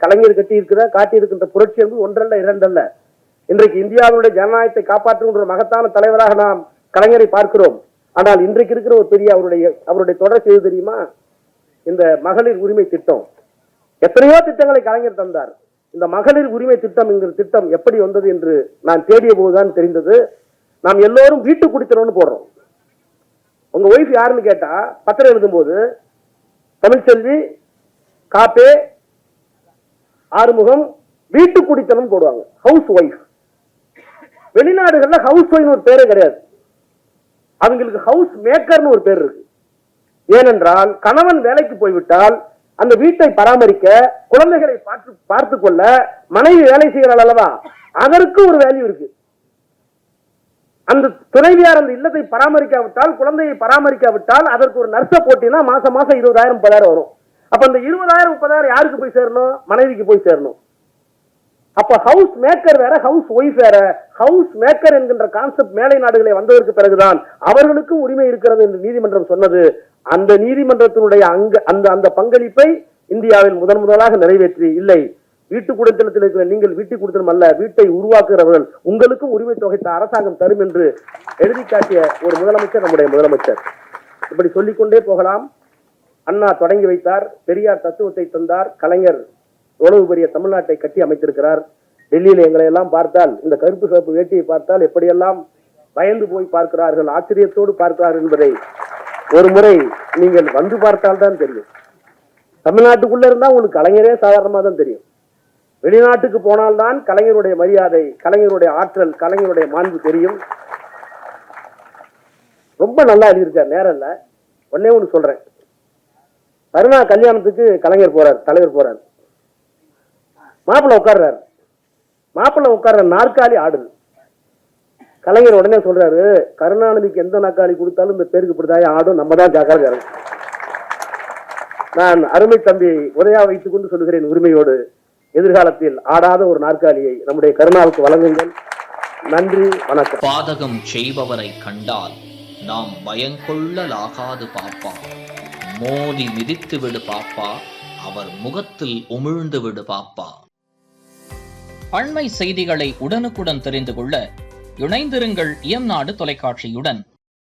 கலைஞர் காட்டியிருக்கின்ற புரட்சி என்பது ஒன்றல்ல இரண்டல்ல. இன்றைக்கு இந்தியாவுடைய ஜனநாயகத்தை காப்பாற்றுகின்ற மகத்தான தலைவராக நாம் கலைஞரை பார்க்கிறோம். ஆனால் இன்றைக்கு இருக்கிற ஒரு பெரிய அவருடைய தொடர்ச்சி எது தெரியுமா? இந்த மகளிர் உரிமை திட்டம். எத்தனையோ திட்டங்களை கலைஞர் தந்தார். இந்த மகளிர் உரிமை திட்டம் என்கிற திட்டம் எப்படி வந்தது என்று நான் தேடிய போதுதான் தெரிந்தது. நாம் எல்லோரும் வீட்டு குடித்தனம்னு போடுறோம். உங்க ஒய்ஃப் யாருன்னு கேட்டா பத்திரம் எழுதும் போது தமிழ்ச்செல்வி, காப்பே, ஆறுமுகம், வீட்டு குடித்தனம் போடுவாங்க. House wife. வெளிநாடுகள்ல ஹவுஸ் ஒய்ஃப் ஒரு பேரே கிடையாது. அவங்களுக்கு ஹவுஸ் மேக்கர்னு ஒரு பேர் இருக்கு. ஏனென்றால் கணவன் வேலைக்கு போய்விட்டால் அந்த வீட்டை பராமரிக்க, குழந்தைகளை பார்த்து கொள்ள மனைவி வேலை செய்கிறாள் அல்லவா, அதற்கு ஒரு வேல்யூ இருக்கு. அந்த துணைவியார் அந்த இல்லத்தை பராமரிக்காவிட்டால், குழந்தையை பராமரிக்காவிட்டால் அதற்கு ஒரு நர்ஸை போட்டினா மாசம் 20,000 30,000 வரும். அப்ப அந்த 20,000 30,000 யாருக்கு போய் சேரணும்? மனைவிக்கு போய் சேரணும். அப்ப ஹவுஸ் மேக்கர் வேற, ஹவுஸ் ஒய்ஃப் வேற. ஹவுஸ் மேக்கர் என்கின்ற கான்செப்ட் மேலை நாடுகளை வந்ததற்கு பிறகுதான் அவர்களுக்கும் உரிமை இருக்கிறது என்று நீதிமன்றம் சொன்னது. அந்த நீதிமன்றத்தினுடைய அந்த பங்களிப்பை இந்தியாவில் முதலாக நிறைவேற்றி, இல்லை வீட்டு குடித்தனத்தில் இருக்கிற நீங்கள் வீட்டு குடித்தனம் அல்ல, வீட்டை உருவாக்குகிறவர்கள், உங்களுக்கும் உரிமை தொகை அரசாங்கம் தரும் என்று எழுதி காட்டிய ஒரு முதலமைச்சர் நம்முடைய முதலமைச்சர். இப்படி சொல்லிக்கொண்டே போகலாம். அண்ணா தொடங்கி வைத்தார், பெரியார் தத்துவத்தை தந்தார், கலைஞர் எவ்வளவு பெரிய தமிழ்நாட்டை கட்டி அமைத்திருக்கிறார். டெல்லியில எங்களை எல்லாம் பார்த்தால், இந்த கருப்பு சிவப்பு வேட்டியை பார்த்தால் எப்படியெல்லாம் பயந்து போய் பார்க்கிறார்கள், ஆச்சரியத்தோடு பார்க்கிறார்கள் என்பதை ஒரு முறை நீங்கள் வந்து பார்த்தால்தான் தெரியும். தமிழ்நாட்டுக்குள்ள இருந்தா உங்களுக்கு கலைஞரே சாதாரணமா தான் தெரியும். வெளிநாட்டுக்கு போனால்தான் கலைஞருடைய மரியாதை, கலைஞருடைய ஆற்றல், கலைஞருடைய மாண்பு தெரியும். ரொம்ப நல்லா எழுதியிருக்கார். நேரம் இல்ல, ஒன்னே ஒண்ணு சொல்றேன். கருணா கல்யாணத்துக்கு கலைஞர் போறார், தலைவர் போறார். மாப்பிள்ள உட்கார்ற நாற்காலி ஆடுது. கலைஞர் உடனே சொல்றாரு, கருணாநிதிக்கு எந்த நாற்காலி கொடுத்தாலும் இந்த பேருக்கு இப்படிதான் ஆடும், நம்ம தான் ஜாக்கிரதை. நான் அருமை தம்பி உதயா வைத்துக் கொண்டு சொல்லுகிறேன் உரிமையோடு, எதிர்காலத்தில் ஆடாத ஒரு நாற்காலியை நம்முடைய கருணாவுக்கு வழங்குங்கள். நன்றி, வணக்கம். பாதகம் செய்பவரை கண்டால் நாம் பயங்கொள்ளலாகாது பாப்பா, மோதி மிதித்து விடு பாப்பா, அவர் முகத்தில் உமிழ்ந்து விடு பாப்பா. அண்மை செய்திகளை உடனுக்குடன் தெரிந்து கொள்ள இணைந்திருங்கள் இயம்நாடு தொலைக்காட்சியுடன்.